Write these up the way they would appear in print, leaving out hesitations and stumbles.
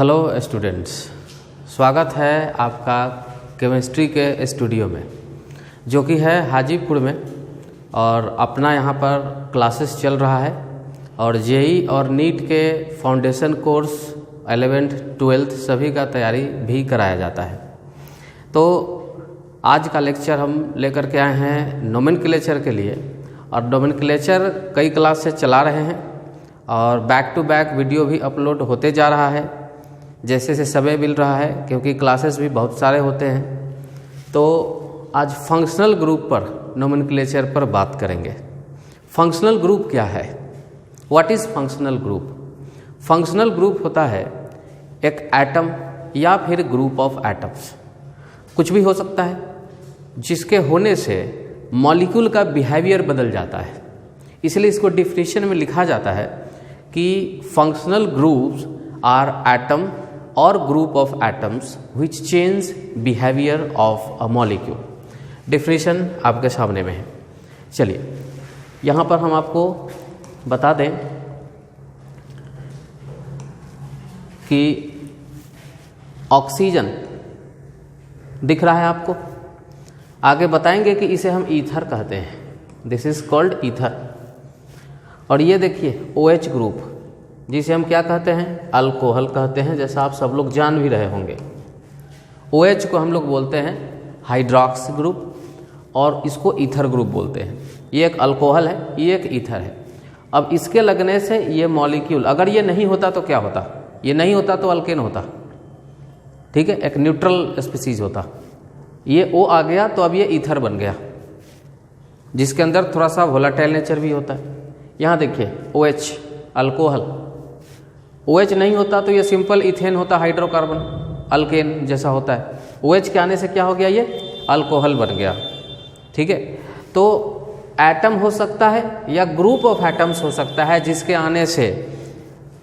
Hello students, स्वागत है आपका केमिस्ट्री के स्टूडियो में जो कि है हाजीपुर में। और अपना यहाँ पर क्लासेस चल रहा है और जेई और नीट के फाउंडेशन कोर्स 11th 12th सभी का तैयारी भी कराया जाता है। तो आज का लेक्चर हम लेकर के आए हैं नोमेनक्लेचर के लिए, और नोमेनक्लेचर कई क्लास से चला रहे हैं और बैक टू बैक वीडियो भी अपलोड होते जा रहा है जैसे से समय मिल रहा है, क्योंकि क्लासेस भी बहुत सारे होते हैं। तो आज फंक्शनल ग्रुप पर नोमेनक्लेचर पर बात करेंगे। फंक्शनल ग्रुप क्या है? What is functional group? Functional group होता है एक एटम या फिर ग्रुप ऑफ एटम्स, कुछ भी हो सकता है, जिसके होने से मॉलिक्यूल का बिहेवियर बदल जाता है। इसलिए इसको डिफिनेशन में लिखा जाता है कि फंक्शनल ग्रुप्स आर एटम और group of atoms which change behaviour of a molecule. Definition आपके सामने में है। चलिए यहाँ पर हम आपको बता दें कि ऑक्सीजन दिख रहा है आपको, आगे बताएंगे कि इसे हम ईथर कहते हैं। This is called ether. और ये देखिए OH ग्रुप, जिसे हम क्या कहते हैं? अल्कोहल कहते हैं, जैसा आप सब लोग जान भी रहे होंगे। OH को हम लोग बोलते हैं हाइड्रॉक्स ग्रुप और इसको ईथर ग्रुप बोलते हैं। ये एक अल्कोहल है, ये एक ईथर है। अब इसके लगने से ये मॉलिक्यूल, अगर ये नहीं होता तो क्या होता? ये नहीं होता तो अल्केन होता, ठीक है, एक न्यूट्रल स्पीसीज होता। ये O आ गया तो अब ये ईथर बन गया, जिसके अंदर थोड़ा सा वोलाटाइल नेचर भी होता है। यहाँ देखिए OH अल्कोहल, OH नहीं होता तो ये सिंपल इथेन होता, हाइड्रोकार्बन, अल्केन जैसा होता है। OH के आने से क्या हो गया? ये अल्कोहल बन गया, ठीक है। तो एटम हो सकता है या ग्रुप ऑफ एटम्स हो सकता है जिसके आने से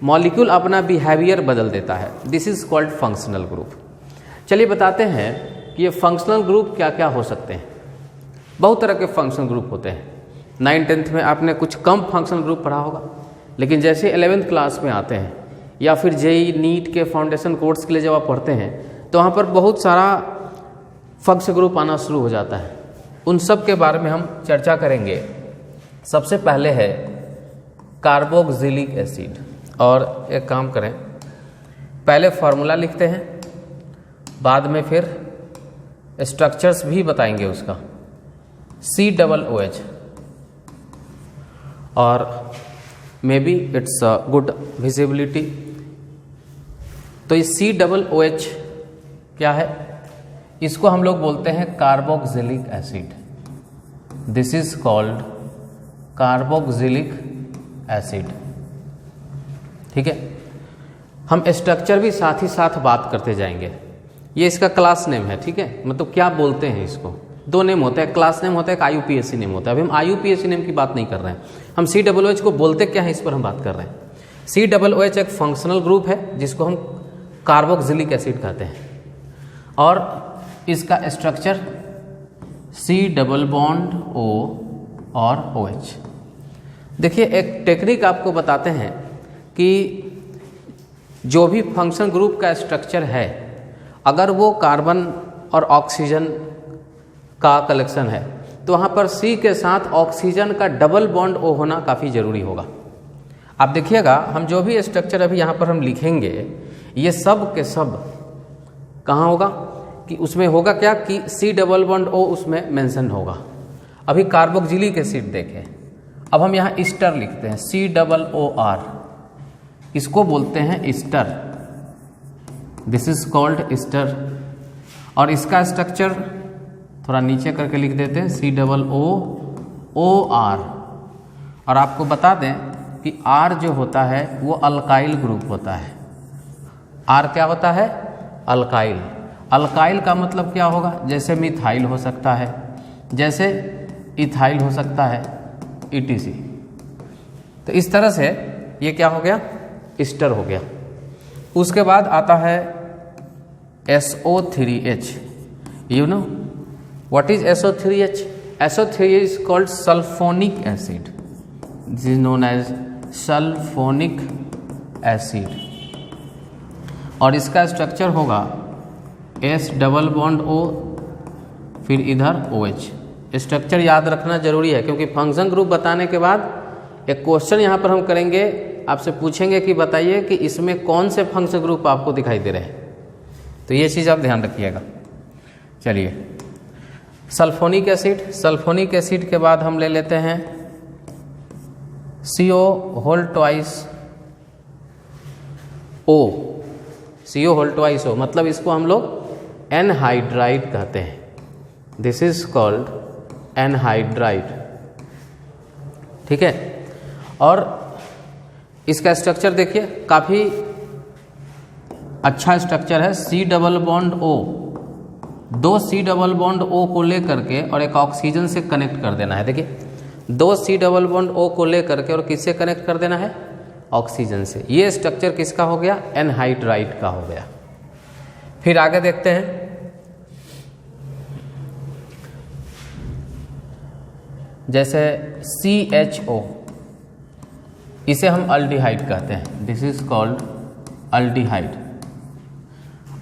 मॉलिक्यूल अपना बिहेवियर बदल देता है। This is called functional group. चलिए बताते हैं कि ये फंक्शनल ग्रुप क्या क्या हो सकते हैं। बहुत तरह के फंक्शनल ग्रुप होते हैं। 9th-10th में आपने कुछ कम फंक्शनल ग्रुप पढ़ा होगा, लेकिन जैसे 11th क्लास में आते हैं या फिर जेई नीट के फाउंडेशन कोर्स के लिए जब आप पढ़ते हैं तो वहाँ पर बहुत सारा फंक्शनल ग्रुप आना शुरू हो जाता है। उन सब के बारे में हम चर्चा करेंगे। सबसे पहले है कार्बोक्सिलिक एसिड। और एक काम करें, पहले फार्मूला लिखते हैं, बाद में फिर स्ट्रक्चर्स भी बताएंगे उसका। COOH, और may be it's good visibility. तो ये COOH क्या है? इसको हम लोग बोलते हैं carboxylic acid. This is called carboxylic acid, ठीक है। हम स्ट्रक्चर भी साथ ही साथ बात करते जाएंगे। ये इसका क्लास नेम है, ठीक है, मतलब क्या बोलते हैं इसको। दो नेम होता है, क्लास नेम होता है, एक IUPAC नेम होता है। अभी हम IUPAC नेम की बात नहीं कर रहे हैं, हम COOH को बोलते क्या है इस पर हम बात कर रहे हैं। COOH एक फंक्शनल ग्रुप है जिसको हम कार्बोक्सिलिक एसिड कहते हैं, और इसका स्ट्रक्चर C+O और OH। देखिए एक टेक्निक आपको बताते हैं कि जो भी फंक्शनल ग्रुप का स्ट्रक्चर है, अगर वो कार्बन और ऑक्सीजन का कलेक्शन है तो वहाँ पर C के साथ ऑक्सीजन का डबल बॉन्ड O होना काफ़ी ज़रूरी होगा। आप देखिएगा हम जो भी स्ट्रक्चर अभी यहाँ पर हम लिखेंगे, ये सब के सब कहाँ होगा कि उसमें होगा क्या कि C+O उसमें मेंशन होगा। अभी कार्बोक्सिलिक एसिड देखें, अब हम यहाँ ईस्टर लिखते हैं, COOR, इसको बोलते हैं Easter. This is called Easter. और इसका स्ट्रक्चर थोड़ा नीचे करके लिख देते हैं, COOR। और आपको बता दें कि R जो होता है वो अल्काइल ग्रुप होता है। R क्या होता है? अल्काइल। अल्काइल का मतलब क्या होगा? जैसे मिथाइल हो सकता है, जैसे इथाइल हो सकता है, ETC। तो इस तरह से ये क्या हो गया? ईस्टर हो गया। उसके बाद आता है SO3H। You know what is SO3H? SO3 is called sulfonic acid. This is known as sulfonic acid. और इसका स्ट्रक्चर होगा S डबल बॉन्ड O, फिर इधर OH। स्ट्रक्चर याद रखना जरूरी है, क्योंकि फंक्शन ग्रुप बताने के बाद एक क्वेश्चन यहाँ पर हम करेंगे, आपसे पूछेंगे कि बताइए कि इसमें कौन से फंक्शन ग्रुप आपको दिखाई दे रहे हैं, तो ये चीज़ आप ध्यान रखिएगा। चलिए, सल्फोनिक एसिड, सल्फोनिक एसिड के बाद हम ले लेते हैं CO whole twice O, CO whole twice O, मतलब इसको हम लोग एनहाइड्राइड कहते हैं। दिस इज कॉल्ड एनहाइड्राइड, ठीक है। और इसका स्ट्रक्चर देखिए, काफ़ी अच्छा स्ट्रक्चर है। C डबल बॉन्ड O, दो C डबल बॉन्ड O को लेकर के और एक ऑक्सीजन से कनेक्ट कर देना है। देखिए, दो C डबल बॉन्ड O को लेकर के और किससे कनेक्ट कर देना है? ऑक्सीजन से। ये स्ट्रक्चर किसका हो गया? एनहाइड्राइड का हो गया। फिर आगे देखते हैं, जैसे CHO, इसे हम अल्डिहाइड कहते हैं। This is called aldehyde.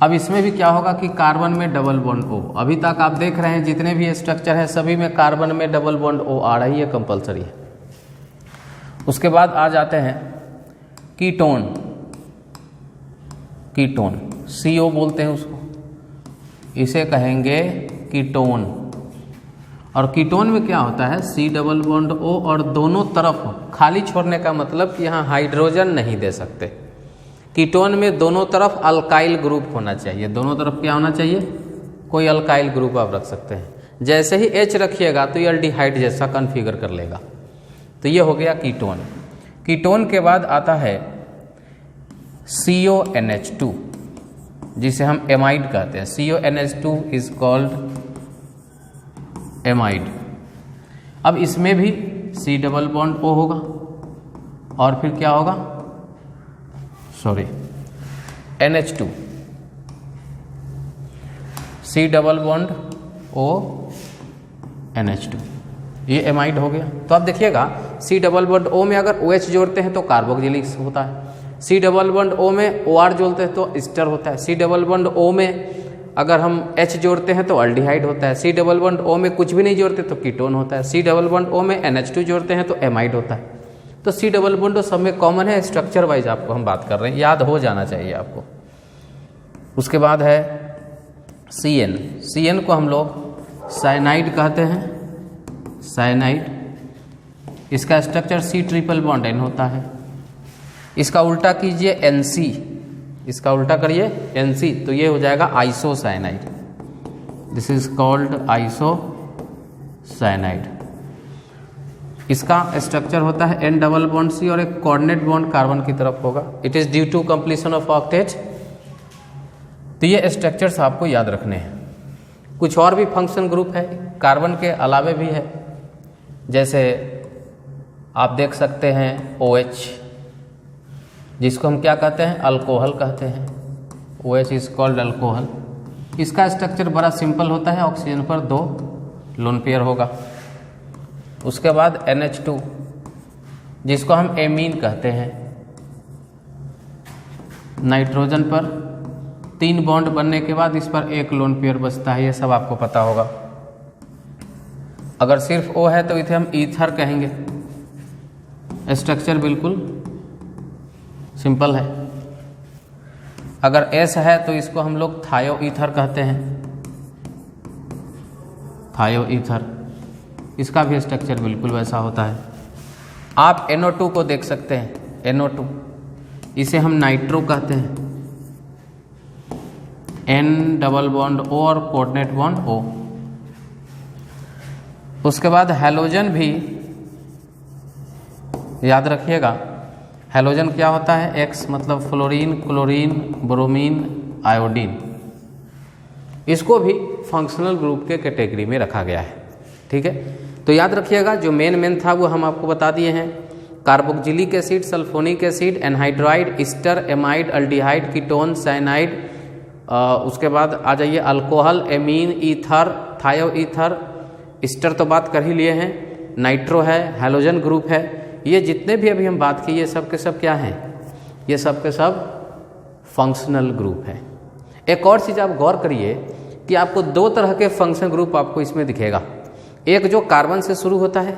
अब इसमें भी क्या होगा कि कार्बन में डबल बॉन्ड O, अभी तक आप देख रहे हैं जितने भी स्ट्रक्चर है सभी में कार्बन में डबल बॉन्ड O आ रही है, कंपलसरी है। उसके बाद आ जाते हैं कीटोन, कीटोन CO बोलते हैं उसको, इसे कहेंगे कीटोन। और कीटोन में क्या होता है? C डबल बॉन्ड O और दोनों तरफ खाली छोड़ने का मतलब कि यहाँ हाइड्रोजन नहीं दे सकते। कीटोन में दोनों तरफ अल्काइल ग्रुप होना चाहिए। दोनों तरफ क्या होना चाहिए? कोई अल्काइल ग्रुप आप रख सकते हैं। जैसे ही H रखिएगा तो ये अल्डिहाइड जैसा कन्फिगर कर लेगा। तो ये हो गया कीटोन। कीटोन के बाद आता है CONH2, जिसे हम एमाइड कहते हैं। CONH2 is called amide. अब इसमें भी C डबल बॉन्ड O होगा और फिर क्या होगा? Sorry, NH2, C double bond O NH2, ये एमाइड हो गया। तो अब देखिएगा, C डबल बॉन्ड O में अगर OH जोड़ते हैं तो कार्बोक्सिलिक होता है। C डबल बॉन्ड O में OR जोड़ते हैं तो एस्टर होता है। C डबल बॉन्ड O में अगर हम H जोड़ते हैं तो अल्डिहाइड होता है। C डबल बॉन्ड O में कुछ भी नहीं जोड़ते तो कीटोन होता है। C डबल बॉन्ड O में NH2 जोड़ते हैं तो एमाइड होता है। तो C डबल बॉन्ड O सब में कॉमन है। स्ट्रक्चर वाइज आपको हम बात कर रहे हैं, याद हो जाना चाहिए आपको। उसके बाद है CN, CN को हम लोग साइनाइड कहते हैं, साइनाइड। इसका structure C triple bond N होता है। इसका उल्टा कीजिए NC, इसका उल्टा करिए NC, तो ये हो जाएगा isocyanide. This is called isocyanide. इसका स्ट्रक्चर होता है N डबल बॉन्ड C और एक कोऑर्डिनेट बॉन्ड कार्बन की तरफ होगा। It is due to completion of octet. तो ये स्ट्रक्चर्स आपको याद रखने हैं। कुछ और भी फंक्शन ग्रुप है, कार्बन के अलावे भी है। जैसे आप देख सकते हैं OH, जिसको हम क्या कहते हैं? अल्कोहल कहते हैं। OH is called alcohol. इसका स्ट्रक्चर बड़ा सिंपल होता है, ऑक्सीजन पर 2 लोन पेयर होगा। उसके बाद NH2, जिसको हम एमीन कहते हैं। नाइट्रोजन पर 3 बॉन्ड बनने के बाद इस पर 1 लोन पेयर बचता है, ये सब आपको पता होगा। अगर सिर्फ O है तो इसे हम ईथर कहेंगे। स्ट्रक्चर बिल्कुल सिंपल है। अगर S है तो इसको हम लोग थायो ईथर कहते हैं, थायो ईथर। इसका भी स्ट्रक्चर बिल्कुल वैसा होता है। आप NO2 को देख सकते हैं, NO2, इसे हम नाइट्रो कहते हैं। N डबल बॉन्ड O और कोऑर्डिनेट बॉन्ड O। उसके बाद हैलोजन भी याद रखिएगा। हैलोजन क्या होता है? X मतलब फ्लोरीन, क्लोरीन, ब्रोमीन, आयोडीन। इसको भी फंक्शनल ग्रुप के कैटेगरी में रखा गया है, ठीक है। तो याद रखिएगा, जो मेन था वो हम आपको बता दिए हैं। Carboxylic acid, sulphonic acid, anhydride, Easter, amide, aldehyde, ketone, cyanide. उसके बाद आ जाइए अल्कोहल, एमीन, ईथर, थायो ईथर। ईस्टर तो बात कर ही लिए हैं, नाइट्रो है, हैलोजन ग्रुप है। ये जितने भी अभी हम बात की, ये सब के सब क्या हैं? ये सब के सब फंक्शनल ग्रुप है। एक और चीज़ आप गौर करिए कि आपको दो तरह के फंक्शनल ग्रुप आपको इसमें दिखेगा, एक जो कार्बन से शुरू होता है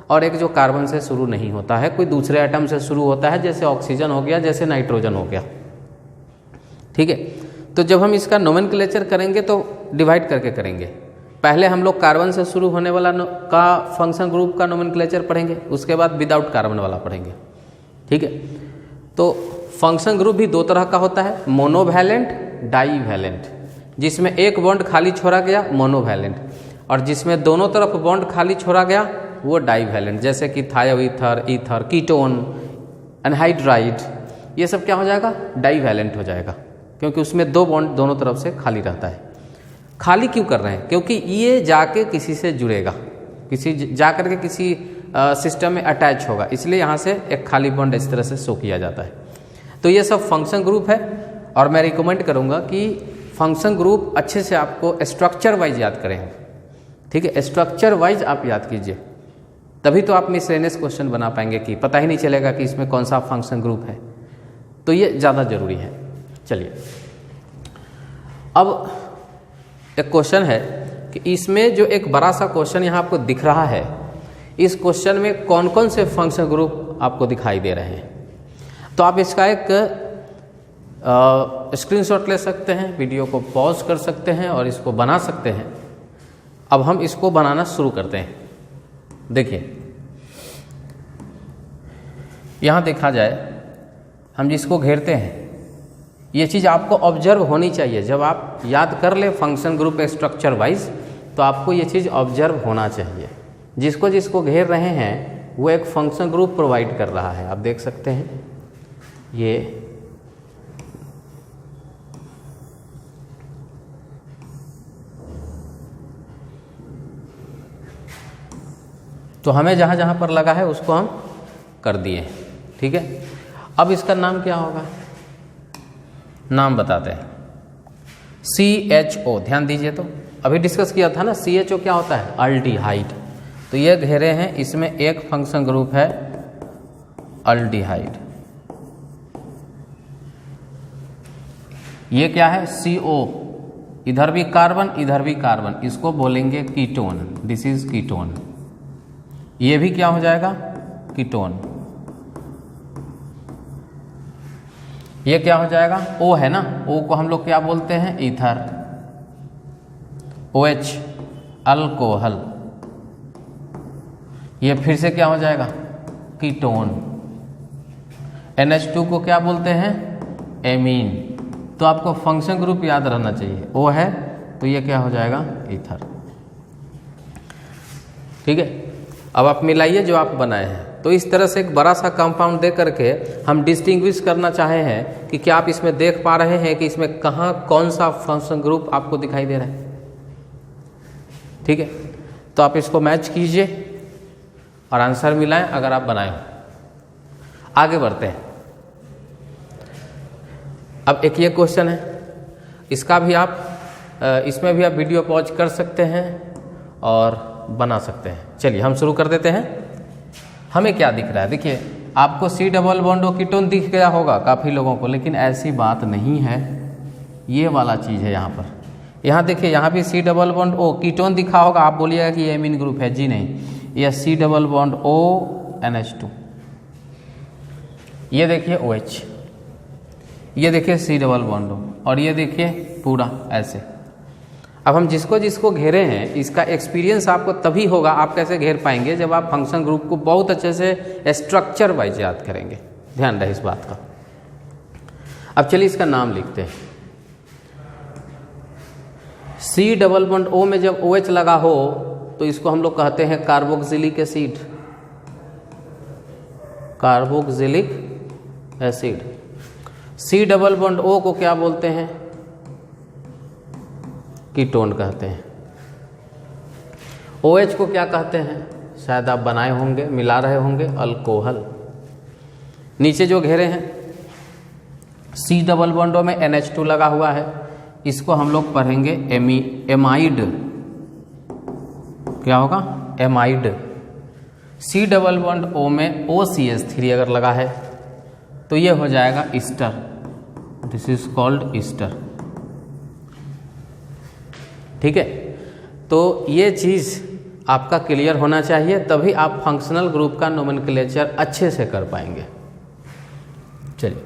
और एक जो कार्बन से शुरू नहीं होता है, कोई दूसरे एटम से शुरू होता है, जैसे ऑक्सीजन हो गया, जैसे नाइट्रोजन हो गया। ठीक है, तो जब हम इसका नोमेनक्लेचर करेंगे तो डिवाइड करके करेंगे। पहले हम लोग कार्बन से शुरू होने वाला का फंक्शन ग्रुप का नोमेनक्लेचर पढ़ेंगे, उसके बाद विदाउट कार्बन वाला पढ़ेंगे। ठीक है, तो फंक्शन ग्रुप भी दो तरह का होता है, मोनोवैलेंट, डाईवैलेंट। जिसमें एक बॉन्ड खाली छोड़ा गया मोनोवैलेंट, और जिसमें दोनों तरफ बॉन्ड खाली छोड़ा गया वो डाईवैलेंट, जैसे कि थायोईथर, ईथर, कीटोन, एनहाइड्राइड, ये सब क्या हो जाएगा, डाईवैलेंट हो जाएगा, क्योंकि उसमें दो बॉन्ड दोनों तरफ से खाली रहता है। खाली क्यों कर रहे हैं, क्योंकि ये जाके किसी से जुड़ेगा, किसी जाकर के किसी सिस्टम में अटैच होगा, इसलिए यहाँ से एक खाली बॉन्ड इस तरह से शो किया जाता है। तो ये सब फंक्शन ग्रुप है, और मैं रिकमेंड करूँगा कि फंक्शन ग्रुप अच्छे से आपको स्ट्रक्चर वाइज याद करें। ठीक है, स्ट्रक्चर वाइज आप याद कीजिए, तभी तो आप मिसलेनियस क्वेश्चन बना पाएंगे कि पता ही नहीं चलेगा कि इसमें कौन सा फंक्शन ग्रुप है। तो ये ज़्यादा जरूरी है। चलिए, अब एक क्वेश्चन है कि इसमें जो एक बड़ा सा क्वेश्चन यहाँ आपको दिख रहा है, इस क्वेश्चन में कौन कौन से फंक्शन ग्रुप आपको दिखाई दे रहे हैं। तो आप इसका एक स्क्रीनशॉट ले सकते हैं, वीडियो को पॉज कर सकते हैं और इसको बना सकते हैं। अब हम इसको बनाना शुरू करते हैं। देखिए, यहाँ देखा जाए, हम जिसको घेरते हैं, ये चीज़ आपको ऑब्जर्व होनी चाहिए। जब आप याद कर ले फंक्शन ग्रुप स्ट्रक्चर वाइज, तो आपको ये चीज़ ऑब्जर्व होना चाहिए। जिसको जिसको घेर रहे हैं वो एक फंक्शन ग्रुप प्रोवाइड कर रहा है। आप देख सकते हैं ये तो हमें जहाँ जहाँ पर लगा है उसको हम कर दिए। ठीक है, अब इसका नाम क्या होगा, नाम बताते हैं। CHO, ध्यान दीजिए, तो अभी डिस्कस किया था ना, CHO क्या होता है, अल्डिहाइड। तो ये घेरे हैं, इसमें एक फंक्शन ग्रुप है अल्डिहाइड। ये क्या है, CO, इधर भी कार्बन इधर भी कार्बन, इसको बोलेंगे कीटोन, दिस इज कीटोन। ये भी क्या हो जाएगा, कीटोन। ये क्या हो जाएगा, O है ना, O को हम लोग क्या बोलते हैं, ईथर। OH, alcohol. ये फिर से क्या हो जाएगा, कीटोन। NH2 को क्या बोलते हैं, एमीन। तो आपको फंक्शन ग्रुप याद रहना चाहिए, O है तो ये क्या हो जाएगा, ईथर। ठीक है, अब आप मिलाइए जो आप बनाए हैं। तो इस तरह से एक बड़ा सा कंपाउंड दे करके हम डिस्टिंग्विश करना चाहे हैं कि क्या आप इसमें देख पा रहे हैं कि इसमें कहाँ कौन सा फंक्शन ग्रुप आपको दिखाई दे रहा है। ठीक है, तो आप इसको मैच कीजिए और आंसर मिलाएं अगर आप बनाए हो। आगे बढ़ते हैं। अब एक ये क्वेश्चन है, इसका भी आप इसमें भी आप वीडियो पॉज कर सकते हैं और बना सकते हैं। चलिए हम शुरू कर देते हैं। हमें क्या दिख रहा है, देखिए आपको C double bond O ketone दिख गया होगा काफ़ी लोगों को, लेकिन ऐसी बात नहीं है। ये वाला चीज़ है यहाँ पर, यहाँ देखिए, यहाँ भी C double bond O ketone दिखा होगा। आप बोलिएगा कि ये एमीन ग्रुप है, जी नहीं, ये C double bond O NH2। ये देखिए OH, ये देखिए C डबल बॉन्ड O, और ये देखिए पूरा ऐसे। अब हम जिसको जिसको घेरे हैं, इसका एक्सपीरियंस आपको तभी होगा, आप कैसे घेर पाएंगे, जब आप फंक्शन ग्रुप को बहुत अच्छे से स्ट्रक्चर वाइज याद करेंगे। ध्यान रहे इस बात का। अब चलिए इसका नाम लिखते हैं। C डबल बॉन्ड O में जब OH लगा हो तो इसको हम लोग कहते हैं carboxylic acid, carboxylic acid. C double bond O को क्या बोलते हैं, कीटोन कहते हैं। OH को क्या कहते हैं, शायद आप बनाए होंगे, मिला रहे होंगे, अल्कोहल। नीचे जो घेरे हैं C डबल बॉन्डो में NH2 लगा हुआ है, इसको हम लोग पढ़ेंगे एमाइड। क्या होगा, amide. C double bond O में OCH3 अगर लगा है तो ये हो जाएगा Easter, this is called Easter. ठीक है, तो ये चीज़ आपका क्लियर होना चाहिए, तभी आप फंक्शनल ग्रुप का नोमेनक्लेचर अच्छे से कर पाएंगे। चलिए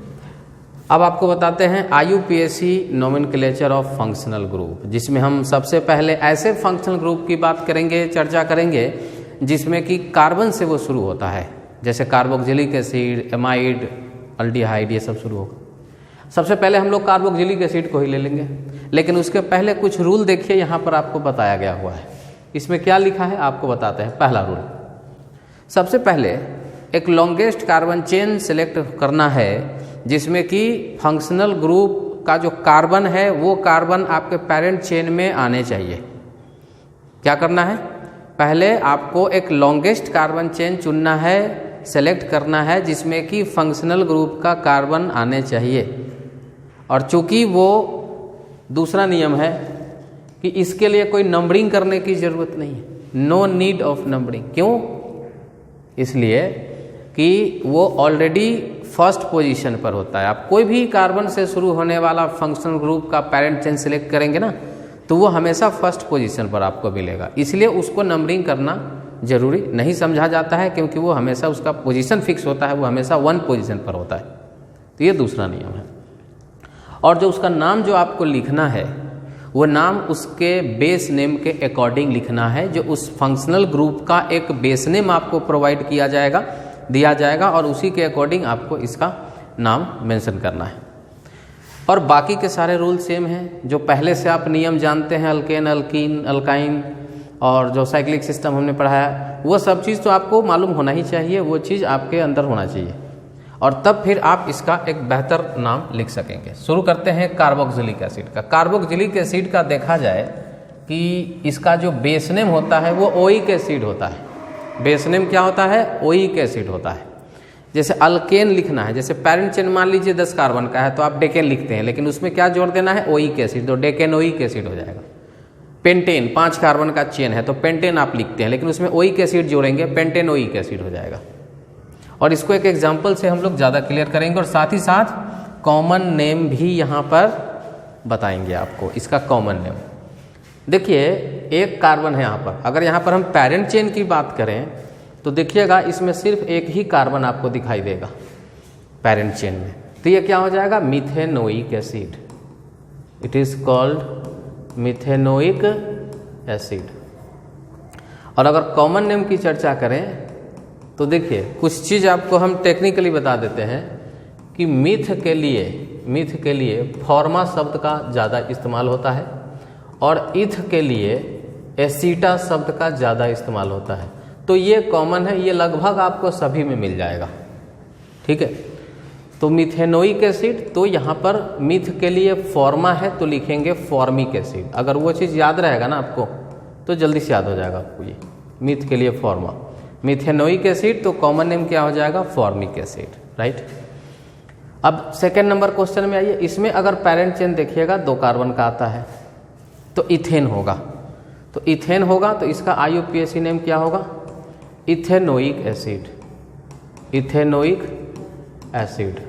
अब आपको बताते हैं IUPAC nomenclature of functional group, जिसमें हम सबसे पहले ऐसे फंक्शनल ग्रुप की बात करेंगे, चर्चा करेंगे जिसमें कि कार्बन से वो शुरू होता है, जैसे कार्बोक्सिलिक एसिड, एमाइड, अल्डिहाइड, ये सब शुरू होगा। सबसे पहले हम लोग कार्बोक्सिलिक एसिड को ही ले लेंगे, लेकिन उसके पहले कुछ रूल देखिए यहाँ पर आपको बताया गया हुआ है। इसमें क्या लिखा है आपको बताते हैं। पहला रूल, सबसे पहले एक लॉन्गेस्ट कार्बन चेन सेलेक्ट करना है जिसमें कि फंक्शनल ग्रुप का जो कार्बन है वो कार्बन आपके पेरेंट चेन में आने चाहिए। क्या करना है, पहले आपको एक लॉन्गेस्ट कार्बन चेन चुनना है, सेलेक्ट करना है जिसमें कि फंक्शनल ग्रुप का कार्बन आने चाहिए। और चूंकि वो दूसरा नियम है कि इसके लिए कोई नंबरिंग करने की ज़रूरत नहीं है, नो नीड ऑफ नंबरिंग। क्यों? इसलिए कि वो ऑलरेडी फर्स्ट पोजीशन पर होता है। आप कोई भी कार्बन से शुरू होने वाला फंक्शनल ग्रुप का पेरेंट चेन सेलेक्ट करेंगे ना, तो वो हमेशा फर्स्ट पोजीशन पर आपको मिलेगा, इसलिए उसको नंबरिंग करना जरूरी नहीं समझा जाता है, क्योंकि वो हमेशा उसका पोजीशन फिक्स होता है, वो हमेशा 1 पोजीशन पर होता है। तो ये दूसरा नियम है। और जो उसका नाम जो आपको लिखना है, वो नाम उसके बेस नेम के अकॉर्डिंग लिखना है, जो उस फंक्शनल ग्रुप का एक बेस नेम आपको प्रोवाइड दिया जाएगा और उसी के अकॉर्डिंग आपको इसका नाम मेंशन करना है। और बाकी के सारे रूल सेम हैं, जो पहले से आप नियम जानते हैं, अल्केन, अल्कीन, अल्काइन और जो साइक्लिक सिस्टम हमने पढ़ाया, वो सब चीज़ तो आपको मालूम होना ही चाहिए, वो चीज़ आपके अंदर होना चाहिए, और तब फिर आप इसका एक बेहतर नाम लिख सकेंगे। शुरू करते हैं कार्बोक्सिलिक एसिड का। कार्बोक्सिलिक एसिड का देखा जाए कि इसका जो बेस नेम होता है वो ओइक एसिड होता है। बेस नेम क्या होता है? ओइक एसिड होता है। जैसे अल्केन लिखना है, जैसे पेरेंट चेन मान लीजिए 10 कार्बन का है तो आप डेकेन लिखते हैं, लेकिन उसमें क्या जोड़ देना है? ओइक एसिड, तो डेकेनोइक एसिड हो जाएगा। पेंटेन 5 कार्बन का चेन है तो पेंटेन आप लिखते हैं, लेकिन उसमें ओइक एसिड जोड़ेंगे, पेंटेनोइक एसिड हो जाएगा। और इसको एक एग्जाम्पल से हम लोग ज़्यादा क्लियर करेंगे, और साथ ही साथ कॉमन नेम भी यहाँ पर बताएंगे आपको, इसका कॉमन नेम। देखिए एक कार्बन है यहाँ पर, अगर यहाँ पर हम पेरेंट चेन की बात करें तो देखिएगा इसमें सिर्फ एक ही कार्बन आपको दिखाई देगा पेरेंट चेन में, तो ये क्या हो जाएगा? Methanoic acid. It is called methanoic acid. और अगर कॉमन नेम की चर्चा करें तो देखिए कुछ चीज़ आपको हम टेक्निकली बता देते हैं कि मिथ के लिए फॉर्मा शब्द का ज़्यादा इस्तेमाल होता है और इथ के लिए एसीटा शब्द का ज़्यादा इस्तेमाल होता है। तो ये कॉमन है, ये लगभग आपको सभी में मिल जाएगा। ठीक है, तो मिथेनोइक एसिड, तो यहाँ पर मिथ के लिए फॉर्मा है तो लिखेंगे फॉर्मिक एसिड। अगर वो चीज़ याद रहेगा ना आपको तो जल्दी से याद हो जाएगा आपको ये, मिथ के लिए फॉर्मा, मिथेनोइक एसिड, तो कॉमन नेम क्या हो जाएगा? Formic acid. राइट। अब सेकेंड नंबर क्वेश्चन में आइए। इसमें अगर पेरेंट चेन देखिएगा 2 कार्बन का आता है तो इथेन होगा, तो इथेन होगा तो इसका IUPAC नेम क्या होगा? Ethanoic acid. Ethanoic acid.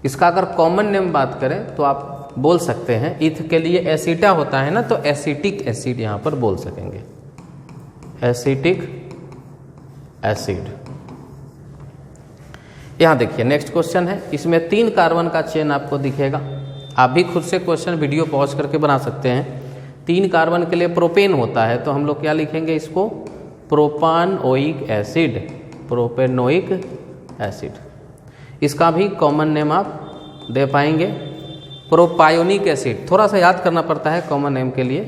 इसका अगर कॉमन नेम बात करें तो आप बोल सकते हैं, इथ के लिए एसिटा होता है ना, तो एसिटिक एसिड यहाँ पर बोल सकेंगे, एसिटिक एसिड। यहाँ देखिए नेक्स्ट क्वेश्चन है, इसमें 3 कार्बन का चेन आपको दिखेगा। आप भी खुद से क्वेश्चन वीडियो पॉज करके बना सकते हैं। 3 कार्बन के लिए प्रोपेन होता है तो हम लोग क्या लिखेंगे इसको? Propanoic acid, propanoic acid. इसका भी कॉमन नेम आप दे पाएंगे प्रोपायोनिक एसिड। थोड़ा सा याद करना पड़ता है कॉमन नेम के लिए,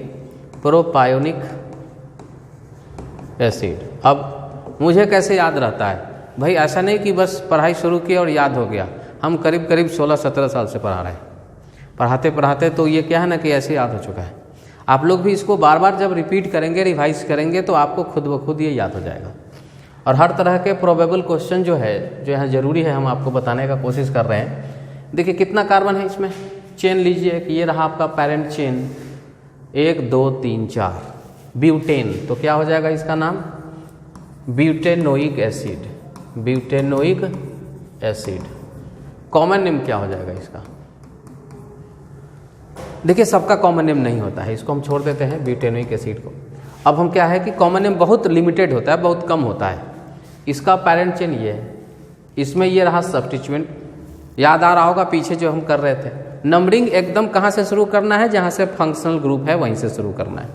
प्रोपायोनिक एसिड। अब मुझे कैसे याद रहता है भाई? ऐसा नहीं कि बस पढ़ाई शुरू की और याद हो गया। हम करीब 16-17 साल से पढ़ा रहे हैं, पढ़ाते पढ़ाते तो ये क्या है ना कि ऐसे याद हो चुका है। आप लोग भी इसको बार बार जब रिपीट करेंगे, रिवाइज करेंगे तो आपको खुद ब खुद ये याद हो जाएगा। और हर तरह के प्रोबेबल क्वेश्चन जो यहाँ ज़रूरी है हम आपको बताने का कोशिश कर रहे हैं। देखिए कितना कार्बन है इसमें, चेन लीजिए कि ये रहा आपका पेरेंट चेन, 1 2 3 4, ब्यूटेन, तो क्या हो जाएगा इसका नाम? Butanoic acid, butanoic acid. Common name क्या हो जाएगा इसका? देखिए सबका कॉमन नेम नहीं होता है, इसको हम छोड़ देते हैं ब्यूटेनोइक एसिड को। अब हम क्या है कि कॉमन नेम बहुत लिमिटेड होता है, बहुत कम होता है। इसका पैरेंट चेन ये है, इसमें ये रहा सब्स्टिट्यूएंट, याद आ रहा होगा पीछे जो हम कर रहे थे। नंबरिंग एकदम कहाँ से शुरू करना है, जहाँ से फंक्शनल ग्रुप है वहीं से शुरू करना है।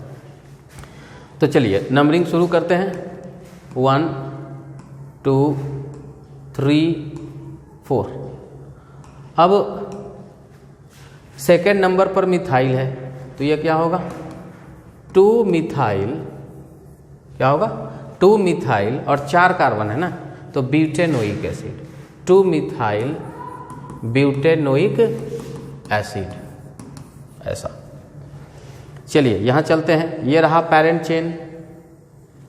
तो चलिए नंबरिंग शुरू करते हैं। 1 2 3 4। अब सेकेंड नंबर पर मिथाइल है, तो ये क्या होगा 2 मिथाइल, क्या होगा 2 मिथाइल और 4 कार्बन है ना, तो butanoic acid, 2 methyl butanoic acid, ऐसा। चलिए यहाँ चलते हैं, ये रहा पेरेंट चेन,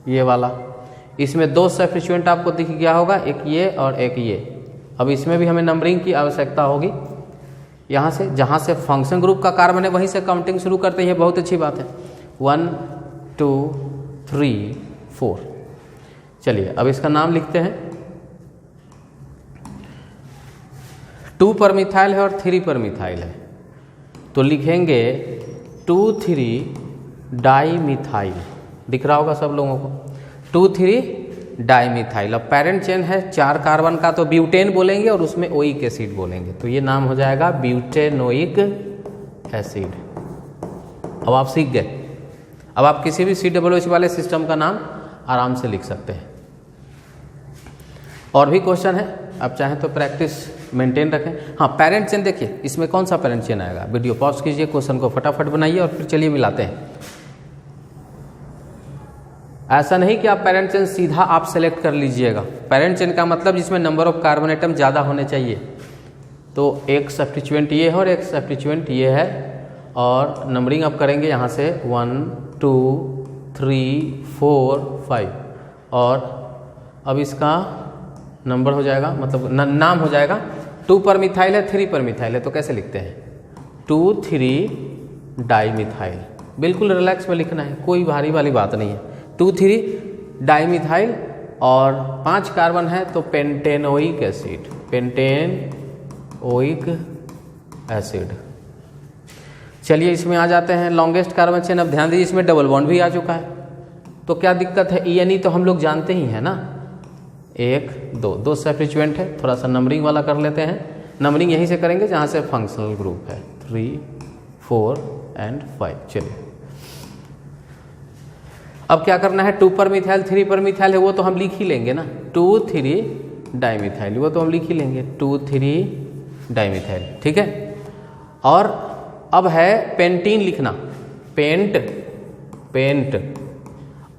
ये वाला। इसमें 2 सब्स्टिट्यूएंट आपको दिख गया होगा, एक ये और एक ये। अब इसमें भी हमें नंबरिंग की आवश्यकता होगी। यहाँ से जहाँ से फंक्शन ग्रुप का कार्बन है वहीं से काउंटिंग शुरू करते हैं, बहुत अच्छी बात है। 1 2 3 4। चलिए अब इसका नाम लिखते हैं। 2 पर मिथाइल है और 3 पर मिथाइल है, तो लिखेंगे 2,3 डाईमिथाइल। दिख रहा होगा सब लोगों को, 2,3 डाईमिथाइल। अब पेरेंट चेन है 4 कार्बन का, तो ब्यूटेन बोलेंगे और उसमें ओइक एसिड बोलेंगे, तो ये नाम हो जाएगा ब्यूटेनोइक एसिड। अब आप सीख गए, अब आप किसी भी COOH वाले सिस्टम का नाम आराम से लिख सकते हैं। और भी क्वेश्चन है, आप चाहें तो प्रैक्टिस मेंटेन रखें। हाँ पेरेंट चेन देखिए, इसमें कौन सा पेरेंट चेन आएगा, वीडियो पॉज कीजिए, क्वेश्चन को फटाफट बनाइए और फिर चलिए मिलाते हैं। ऐसा नहीं कि आप पेरेंट चेन सीधा आप सेलेक्ट कर लीजिएगा। पेरेंट चेन का मतलब जिसमें नंबर ऑफ कार्बन एटम ज़्यादा होने चाहिए, तो एक सब्स्टिट्यूएंट ये है और एक सब्स्टिट्यूएंट ये है, और नंबरिंग आप करेंगे यहाँ से 1 2 3 4 5, और अब इसका नंबर हो जाएगा, मतलब नाम हो जाएगा। 2 पर मिथाइल है, 3 पर मिथाइल है, तो कैसे लिखते हैं 2,3 डाईमिथाइल। बिल्कुल रिलैक्स में लिखना है, कोई भारी वाली बात नहीं है। 2,3 डाईमिथाइल और 5 कार्बन है, तो पेंटेनोइक एसिड, पेंटेनोइक एसिड। चलिए इसमें आ जाते हैं लॉन्गेस्ट कार्बन चेन। अब ध्यान दीजिए इसमें डबल बॉन्ड भी आ चुका है, तो क्या दिक्कत है, ENE तो हम लोग जानते ही हैं ना। 1 2 सब्स्टिट्यूएंट है, थोड़ा सा नंबरिंग वाला कर लेते हैं। नंबरिंग यहीं से करेंगे जहाँ से फंक्शनल ग्रुप है, 3 4 एंड 5। चलिए अब क्या करना है, 2 पर मिथाइल 3 पर मिथाइल है, वो तो हम लिख ही लेंगे ना, 2,3 डाईमिथाइल, वो तो हम लिख ही लेंगे 2,3 डाईमिथाइल, ठीक है। और अब है पेंटीन लिखना, पेंट,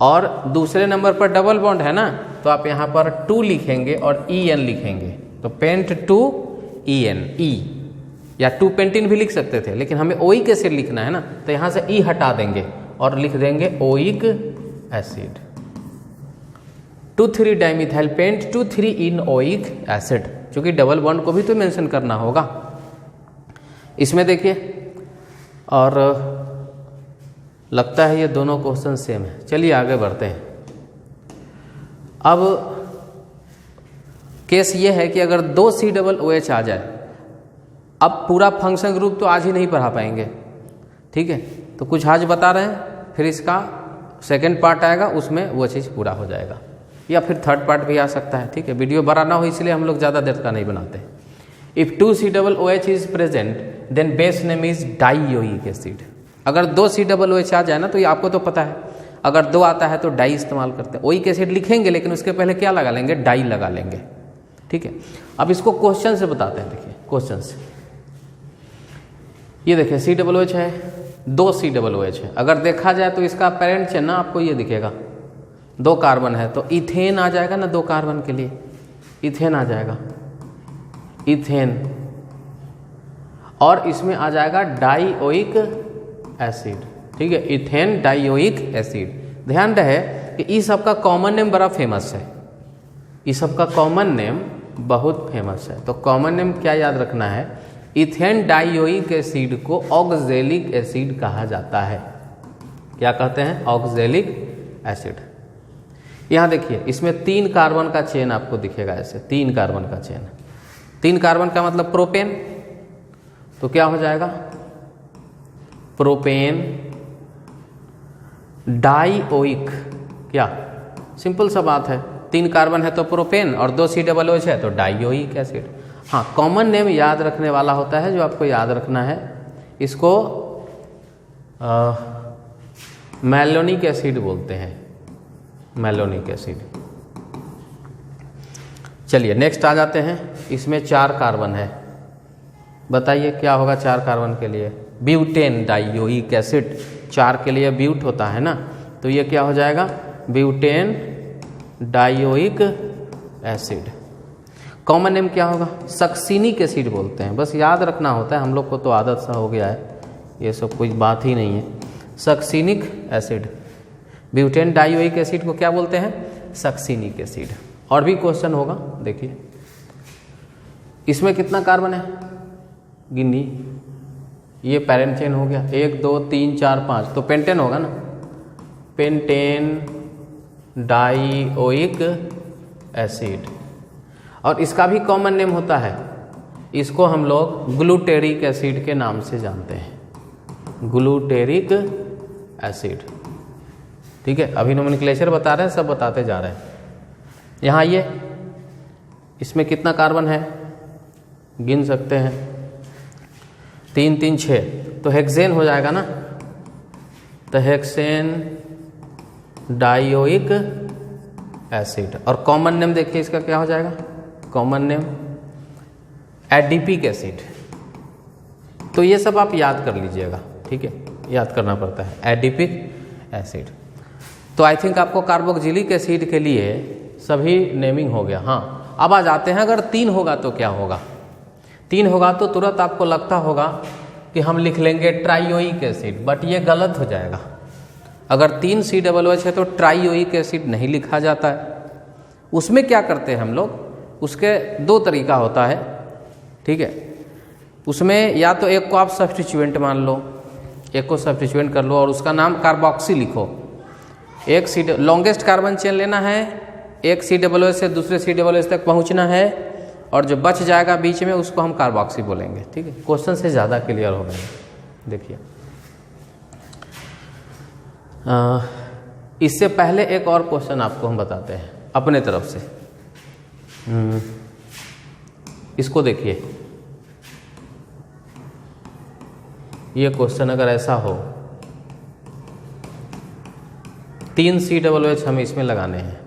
और दूसरे नंबर पर डबल बॉन्ड है ना, तो आप यहाँ पर 2 लिखेंगे और EN लिखेंगे, तो पेंट 2 EN, E या 2 पेंटीन भी लिख सकते थे, लेकिन हमें ओइक एसिड लिखना है ना, तो यहाँ से E हटा देंगे और लिख देंगे ओइक एसिड। 2,3 डाईमिथाइल पेंट 2,3 इन ओइक एसिड, क्योंकि डबल बॉन्ड को भी तो मेंशन करना होगा इसमें। देखिए और लगता है ये दोनों क्वेश्चन सेम है। चलिए आगे बढ़ते हैं। अब केस ये है कि अगर 2 COOH आ जाए, अब पूरा फंक्शन ग्रुप तो आज ही नहीं पढ़ा पाएंगे, ठीक है, तो कुछ आज बता रहे हैं, फिर इसका सेकंड पार्ट आएगा, उसमें वो चीज़ पूरा हो जाएगा, या फिर थर्ड पार्ट भी आ सकता है, ठीक है। वीडियो बड़ा ना हो इसलिए हम लोग ज़्यादा देर का नहीं बनाते। If 2 COOH is present then base name is dioic acid. अगर 2 COOH आ जाए ना, तो ये आपको तो पता है, अगर 2 आता है तो डाई इस्तेमाल करते हैं। ओइक एसिड लिखेंगे लेकिन उसके पहले क्या लगा लेंगे, डाई लगा लेंगे, ठीक है। अब इसको क्वेश्चन से बताते हैं। देखिए क्वेश्चन से, ये देखिए COOH है, 2 COOH है। अगर देखा जाए तो इसका पेरेंट चेन ना आपको ये दिखेगा, 2 कार्बन है, तो इथेन आ जाएगा ना, 2 कार्बन के लिए इथेन आ जाएगा, इथेन, और इसमें आ जाएगा डाईओइक एसिड, ठीक है, इथेन डाईओइक एसिड। ध्यान रहे कि इस सब का कॉमन नेम बड़ा फेमस है, इस सब का कॉमन नेम बहुत फेमस है। तो कॉमन नेम क्या याद रखना है, इथेन डाईओइक एसिड को ऑक्जेलिक एसिड कहा जाता है। क्या कहते हैं, ऑक्जेलिक एसिड। यहाँ देखिए इसमें 3 कार्बन का चेन आपको दिखेगा, ऐसे 3 कार्बन का चेन। 3 कार्बन का मतलब प्रोपेन, तो क्या हो जाएगा प्रोपेन डाइओइक, क्या सिंपल सा बात है, 3 कार्बन है तो प्रोपेन और 2 COOH है तो डाइओइक एसिड। हाँ, कॉमन नेम याद रखने वाला होता है जो आपको याद रखना है, इसको मैलोनिक एसिड बोलते हैं, मैलोनिक एसिड। चलिए नेक्स्ट आ जाते हैं, इसमें 4 कार्बन है, बताइए क्या होगा 4 कार्बन के लिए? ब्यूटेन डाइओइक एसिड, 4 के लिए ब्यूट होता है ना, तो ये क्या हो जाएगा? Butane dioic acid. Common name क्या होगा? सक्सीनिक एसिड बोलते हैं, बस याद रखना होता है, हम लोग को तो आदत सा हो गया है, ये सब कोई बात ही नहीं है। Succinic acid, butane dioic acid को क्या बोलते हैं? Succinic acid. और भी क्वेश्चन होगा, देखिए इसमें कितना कार्बन है गिनी, ये पैरेंट चेन हो गया, 1 2 3 4 5, तो पेंटेन होगा ना, पेंटेन डाइओइक एसिड। और इसका भी कॉमन नेम होता है, इसको हम लोग ग्लूटेरिक एसिड के नाम से जानते हैं, ग्लूटेरिक एसिड। ठीक है, अभी नोमेनक्लेचर बता रहे हैं, सब बताते जा रहे हैं। यहाँ ये इसमें कितना कार्बन है गिन सकते हैं, 3 3 6, तो हेक्सेन हो जाएगा ना, तो हेक्सेन डाइओइक एसिड। और कॉमन नेम देखिए इसका क्या हो जाएगा, कॉमन नेम एडिपिक एसिड। तो ये सब आप याद कर लीजिएगा, ठीक है, याद करना पड़ता है, एडिपिक एसिड। तो आई थिंक आपको कार्बोक्जिलिक एसिड के लिए सभी नेमिंग हो गया। हाँ, अब आ जाते हैं, अगर 3 होगा तो क्या होगा? 3 होगा तो तुरंत आपको लगता होगा कि हम लिख लेंगे ट्राइओइक एसिड, बट ये गलत हो जाएगा। अगर 3 COOH है तो ट्राइओइक एसिड नहीं लिखा जाता है। उसमें क्या करते हैं हम लोग, उसके 2 तरीका होता है, ठीक है। उसमें या तो एक को आप सब्स्टिट्यूएंट मान लो, एक को सब्स्टिट्यूएंट कर लो और उसका नाम कार्बोक्सी लिखो। एक लॉन्गेस्ट कार्बन चेन लेना है, एक COOH से दूसरे COOH तक पहुंचना है, और जो बच जाएगा बीच में उसको हम कार्बोक्सी बोलेंगे, ठीक है। क्वेश्चन से ज़्यादा क्लियर हो गए, देखिए। इससे पहले एक और क्वेश्चन आपको हम बताते हैं अपने तरफ से। इसको देखिए, ये क्वेश्चन अगर ऐसा हो, 3 COOH हमें इसमें लगाने हैं।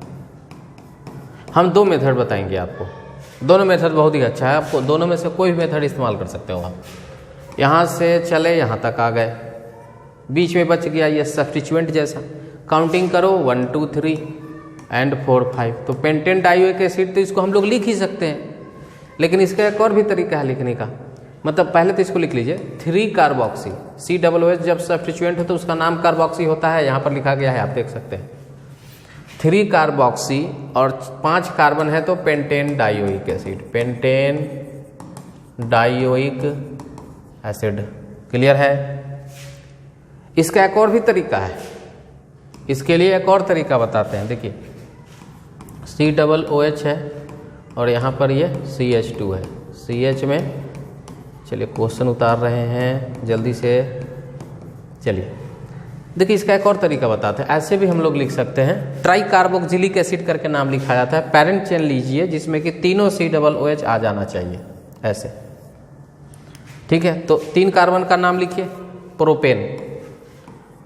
हम 2 मेथड बताएंगे आपको, दोनों मेथड बहुत ही अच्छा है, आपको दोनों में से कोई भी मेथड इस्तेमाल कर सकते हो आप। यहाँ से चले यहाँ तक आ गए, बीच में बच गया ये सब्स्टिट्यूएंट जैसा, काउंटिंग करो 1 2 3 एंड 4 5, तो पेंटेन डाइओइक एसिड, तो इसको हम लोग लिख ही सकते हैं। लेकिन इसका एक और भी तरीका है लिखने का, मतलब पहले तो इसको लिख लीजिए 3 कार्बोक्सी, COOH जब सब्स्टिट्यूएंट हो तो उसका नाम कार्बोक्सी होता है, यहाँ पर लिखा गया है, आप देख सकते हैं 3 कार्बोक्सी और 5 कार्बन है तो pentane dioic acid, pentane dioic acid. Clear है? इसका एक और भी तरीका है, इसके लिए एक और तरीका बताते हैं। देखिए COOH है और यहाँ पर ये CH2 है, CH में, चलिए क्वेश्चन उतार रहे हैं जल्दी से। चलिए देखिए, इसका एक और तरीका बताते हैं, ऐसे भी हम लोग लिख सकते हैं, ट्राई कार्बोक्जिलिक एसिड करके नाम लिखा जाता है। पेरेंट चेन लीजिए जिसमें कि तीनों COOH आ जाना चाहिए, ऐसे, ठीक है। तो 3 कार्बन का नाम लिखिए, प्रोपेन,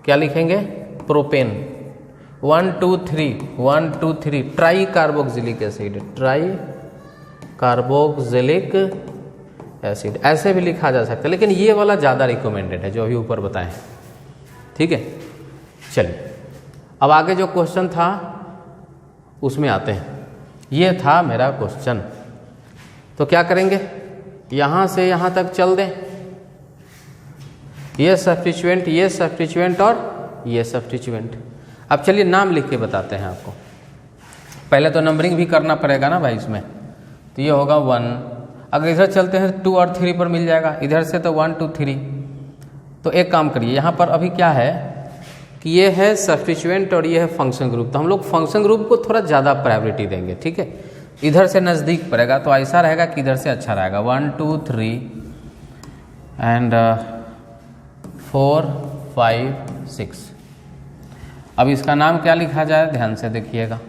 क्या लिखेंगे? Propane. 1 2 3 try carboxylic acid, try carboxylic acid, ऐसे भी लिखा जा सकता है, लेकिन ये वाला ज़्यादा रिकमेंडेड है जो अभी ऊपर बताएं, ठीक है। चलिए अब आगे जो क्वेश्चन था उसमें आते हैं। ये था मेरा क्वेश्चन, तो क्या करेंगे, यहाँ से यहाँ तक चल दें, ये सब्स्टिट्यूएंट, ये सब्स्टिट्यूएंट और ये सब्स्टिट्यूएंट। अब चलिए नाम लिख के बताते हैं आपको, पहले तो नंबरिंग भी करना पड़ेगा ना भाई इसमें। तो ये होगा 1, अगर इधर चलते हैं 2 और 3 पर मिल जाएगा, इधर से तो 1 2 3। तो एक काम करिए, यहाँ पर अभी क्या है कि ये है सब्स्टिट्यूएंट और ये है फंक्शन ग्रुप, तो हम लोग फंक्शन ग्रुप को थोड़ा ज़्यादा प्रायोरिटी देंगे, ठीक है। इधर से नज़दीक पड़ेगा तो ऐसा रहेगा कि इधर से अच्छा रहेगा, 1 2 3 एंड 4 5 6। अब इसका नाम क्या लिखा जाए, ध्यान से देखिएगा।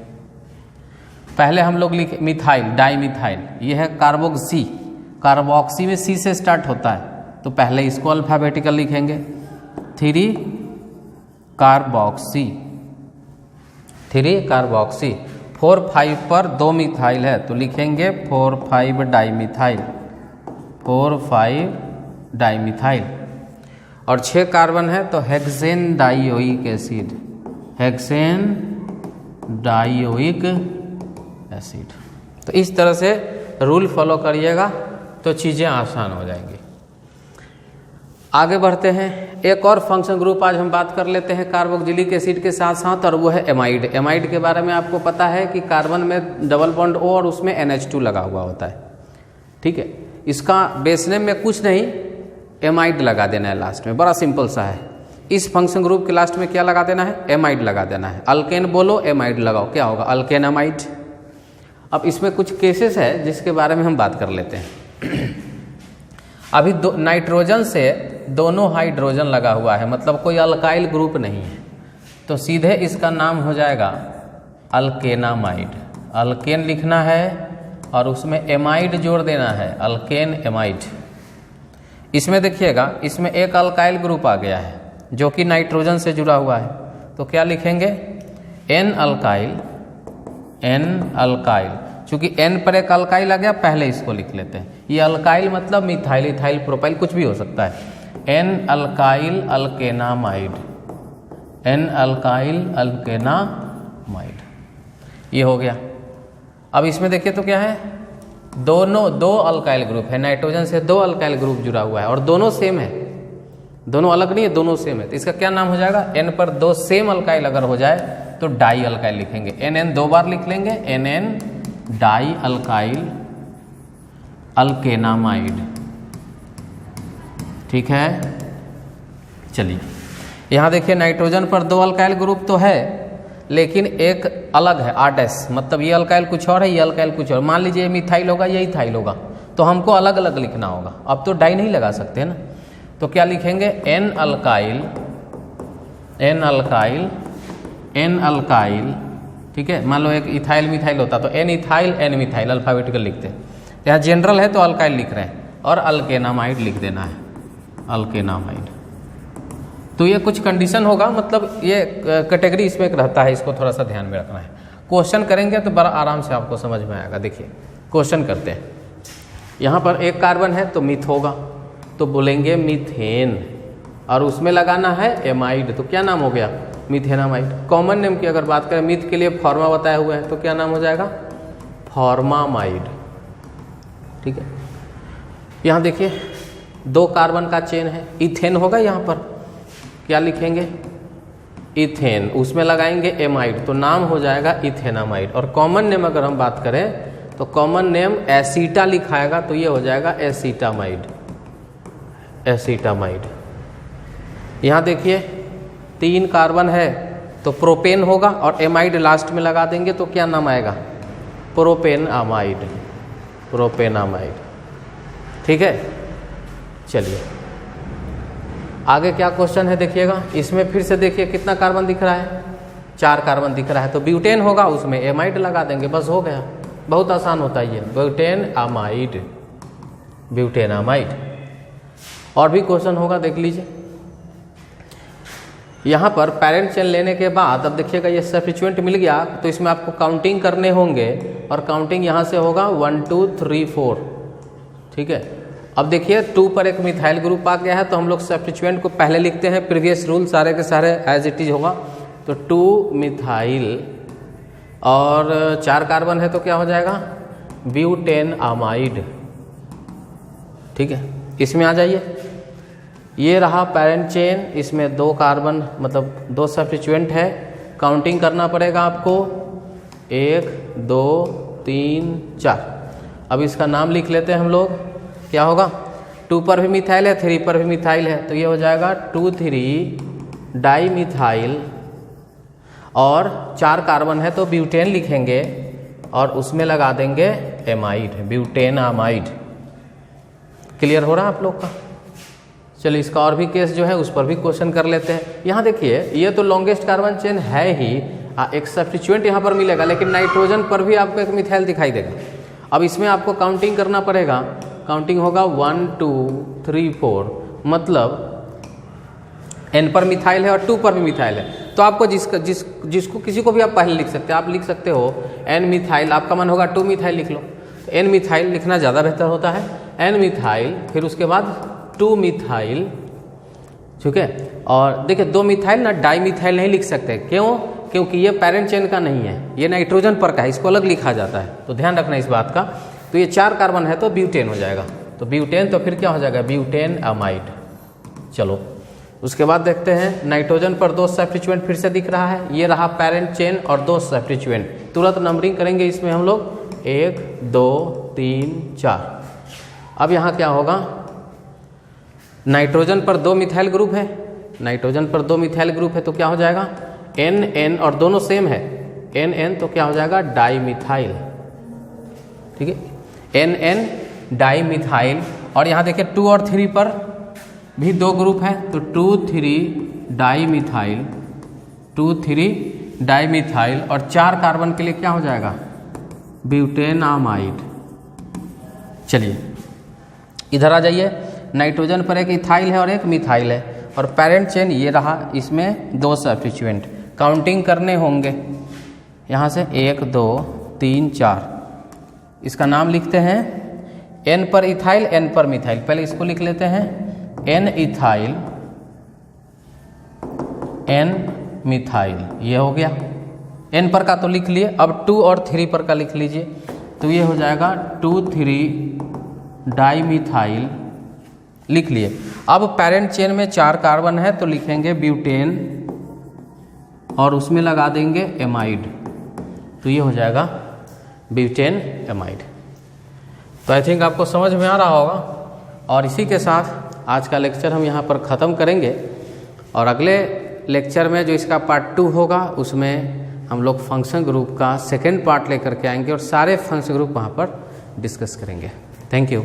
पहले हम लोग लिखे मिथाइल, डाई मिथाइल, ये है कार्बोक्सी। कार्बोक्सी में सी से स्टार्ट होता है, तो पहले इसको अल्फाबेटिकल लिखेंगे, 3 कार्बोक्सी, 3 कार्बोक्सी। 4 5 पर 2 मिथाइल है तो लिखेंगे 4 5 डाई मिथाइल, 4 5 डाई मिथाइल। और 6 कार्बन है तो hexane dioic acid, hexane dioic acid. तो इस तरह से रूल फॉलो करिएगा तो चीज़ें आसान हो जाएंगी। आगे बढ़ते हैं, एक और फंक्शन ग्रुप आज हम बात कर लेते हैं कार्बोक्सिलिक एसिड के साथ साथ, और वो है एमाइड। एमाइड के बारे में आपको पता है कि कार्बन में डबल बॉन्ड O और उसमें NH2 लगा हुआ होता है, ठीक है। इसका बेस नेम में कुछ नहीं, एमाइड लगा देना है लास्ट में, बड़ा सिंपल सा है। इस फंक्शन ग्रुप के लास्ट में क्या लगा देना है, एमाइड लगा देना है। अल्केन बोलो, एमाइड लगाओ, क्या होगा, अल्केन एमाइड। अब इसमें कुछ केसेस है जिसके बारे में हम बात कर लेते हैं। अभी नाइट्रोजन से दोनों हाइड्रोजन लगा हुआ है, मतलब कोई अल्काइल ग्रुप नहीं है, तो सीधे इसका नाम हो जाएगा अल्केनामाइड। अल्केन लिखना है और उसमें एमाइड जोड़ देना है, अल्केन एमाइड। इसमें देखिएगा, इसमें एक अल्काइल ग्रुप आ गया है जो कि नाइट्रोजन से जुड़ा हुआ है, तो क्या लिखेंगे, एन अल्काइल, एन अल्काइल। चूंकि एन पर एक अल्काइल आ गया, पहले इसको लिख लेते हैं। ये अल्काइल मतलब मिथाइल, इथाइल, प्रोपाइल, कुछ भी हो सकता है। एन अल्काइल अल्केनामाइड, एन अल्काइल अल्केनामाइड, ये हो गया। अब इसमें देखिए तो क्या है, दो अल्काइल ग्रुप है, नाइट्रोजन से 2 अल्काइल ग्रुप जुड़ा हुआ है और दोनों सेम है, दोनों अलग नहीं है, दोनों सेम है। तो इसका क्या नाम हो जाएगा, एन पर 2 सेम अल्काइल अगर हो जाए तो डाई अल्काइल लिखेंगे। एन 2 बार लिख लेंगे, एन डाई अल्काइल अल्केनामाइड, ठीक है। चलिए यहाँ देखिए, नाइट्रोजन पर 2 अल्काइल ग्रुप तो है, लेकिन एक अलग है, आर्डेस, मतलब ये अल्काइल कुछ और है, ये अल्काइल कुछ और। मान लीजिए ये मिथाइल होगा, ये इथाइल होगा, तो हमको अलग अलग लिखना होगा। अब तो डाई नहीं लगा सकते ना, तो क्या लिखेंगे, N alkyl, N alkyl, N alkyl, ठीक है। मान लो एक इथाइल मिथाइल होता तो N ethyl N methyl, alphabetical लिखते हैं। यहाँ जनरल है तो अल्काइल लिख रहे हैं, और अल्केनामाइड लिख देना है, अल्केनामाइड। तो ये कुछ कंडीशन होगा, मतलब ये कैटेगरी इसमें एक रहता है, इसको थोड़ा सा ध्यान में रखना है। क्वेश्चन करेंगे तो बड़ा आराम से आपको समझ में आएगा। देखिए क्वेश्चन करते हैं, यहाँ पर एक कार्बन है तो मिथ होगा, तो बोलेंगे मीथेन, और उसमें लगाना है एमाइड, तो क्या नाम हो गया, मीथेनामाइड। कॉमन नेम की अगर बात करें, मीथ के लिए फॉर्मा बताए हुए हैं, तो क्या नाम हो जाएगा, फॉर्मामाइड, ठीक है। यहाँ देखिए 2 कार्बन का चेन है, इथेन होगा, यहाँ पर क्या लिखेंगे, इथेन, उसमें लगाएंगे एमाइड, तो नाम हो जाएगा इथेनामाइड। और कॉमन नेम अगर हम बात करें तो कॉमन नेम एसीटा लिखाएगा, तो ये हो जाएगा एसीटामाइड, एसीटामाइड। यहाँ देखिए 3 कार्बन है तो प्रोपेन होगा, और एमाइड लास्ट में लगा देंगे तो क्या नाम आएगा, प्रोपेनामाइड, प्रोपेनामाइड, ठीक है। चलिए आगे क्या क्वेश्चन है देखिएगा, इसमें फिर से देखिए कितना कार्बन दिख रहा है, 4 कार्बन दिख रहा है, तो ब्यूटेन होगा, उसमें एमाइड लगा देंगे, बस हो गया। बहुत आसान होता है ये, ब्यूटेन अमाइड, ब्यूटेनामाइड। और भी क्वेश्चन होगा, देख लीजिए। यहाँ पर पेरेंट चेन लेने के बाद अब देखिएगा ये सब्स्टिट्यूएंट मिल गया, तो इसमें आपको काउंटिंग करने होंगे, और काउंटिंग यहाँ से होगा 1 2 3 4, ठीक है। अब देखिए 2 पर एक मिथाइल ग्रुप आ गया है, तो हम लोग सब्स्टिट्यूएंट को पहले लिखते हैं, प्रीवियस रूल सारे के सारे एज इट इज होगा, तो 2 मिथाइल और 4 कार्बन है तो क्या हो जाएगा, ब्यूटेनामाइड, ठीक है। इसमें आ जाइए, ये रहा पेरेंट चेन, इसमें 2 कार्बन मतलब 2 सब्स्टिट्यूएंट है, काउंटिंग करना पड़ेगा आपको, 1 2 3 4। अब इसका नाम लिख लेते हैं हम लोग, क्या होगा, 2 पर भी मिथाइल है, 3 पर भी मिथाइल है, तो ये हो जाएगा 2 3 डाई मिथाइल, और 4 कार्बन है तो ब्यूटेन लिखेंगे, और उसमें लगा देंगे एमाइड, ब्यूटेनामाइड। क्लियर हो रहा है आप लोग का, चलिए इसका और भी केस जो है उस पर भी क्वेश्चन कर लेते हैं। यहाँ देखिए ये तो लॉन्गेस्ट कार्बन चेन है ही, एक सब्स्टिट्यूएंट यहाँ पर मिलेगा, लेकिन नाइट्रोजन पर भी आपको एक मिथाइल दिखाई देगा। अब इसमें आपको काउंटिंग करना पड़ेगा, काउंटिंग होगा 1 2 3 4, मतलब N पर मिथाइल है और 2 पर भी मिथाइल है। तो आपको जिसको किसी को भी आप पहले लिख सकते हैं, आप लिख सकते हो N मिथाइल, आपका मन होगा 2 मिथाइल लिख लो, तो N मिथाइल लिखना ज़्यादा बेहतर होता है। N मिथाइल, फिर उसके बाद 2 मिथाइल, ठीक है। और देखिए 2 मिथाइल ना डाई मिथाइल नहीं लिख सकते, क्यों? क्योंकि ये पैरेंट चेन का नहीं है, ये नाइट्रोजन पर का है, इसको अलग लिखा जाता है, तो ध्यान रखना इस बात का। तो ये 4 कार्बन है तो ब्यूटेन हो जाएगा, तो ब्यूटेन, तो फिर क्या हो जाएगा ब्यूटेन अमाइड। चलो उसके बाद देखते हैं नाइट्रोजन पर 2 सब्स्टिट्यूएंट फिर से दिख रहा है, ये रहा पैरेंट चेन और 2 सब्स्टिट्यूएंट। तुरंत नंबरिंग करेंगे इसमें हम लोग 1 2 3 4। अब यहाँ क्या होगा, नाइट्रोजन पर 2 मिथाइल ग्रुप है, नाइट्रोजन पर 2 मिथाइल ग्रुप है तो क्या हो जाएगा NN, और दोनों सेम है NN, तो क्या हो जाएगा डाई मिथाइल, ठीक है NN डाई मिथाइल। और यहाँ देखिए 2 और 3 पर भी 2 ग्रुप है, तो 2 3 डाई मिथाइल, 2 3 डाई मिथाइल, और 4 कार्बन के लिए क्या हो जाएगा ब्यूटेनामाइड। चलिए इधर आ जाइए, नाइट्रोजन पर एक इथाइल है और एक मिथाइल है, और पैरेंट चेन ये रहा, इसमें 2 सब्स्टिट्यूएंट काउंटिंग करने होंगे यहाँ से 1 2 3 4। इसका नाम लिखते हैं N पर इथाइल N पर मिथाइल, पहले इसको लिख लेते हैं N इथाइल N मिथाइल, ये हो गया। N पर का तो लिख लिए, अब 2 और 3 पर का लिख लीजिए, तो ये हो जाएगा 2 3 डाई मिथाइल, लिख लिए। अब पैरेंट चेन में 4 कार्बन है तो लिखेंगे ब्यूटेन और उसमें लगा देंगे एमाइड, तो ये हो जाएगा ब्यूटेन एमाइड। तो आई थिंक आपको समझ में आ रहा होगा, और इसी के साथ आज का लेक्चर हम यहाँ पर ख़त्म करेंगे, और अगले लेक्चर में जो इसका पार्ट 2 होगा उसमें हम लोग फंक्शन ग्रुप का सेकेंड पार्ट लेकर के आएंगे और सारे फंक्शन ग्रुप वहाँ पर डिस्कस करेंगे। Thank you.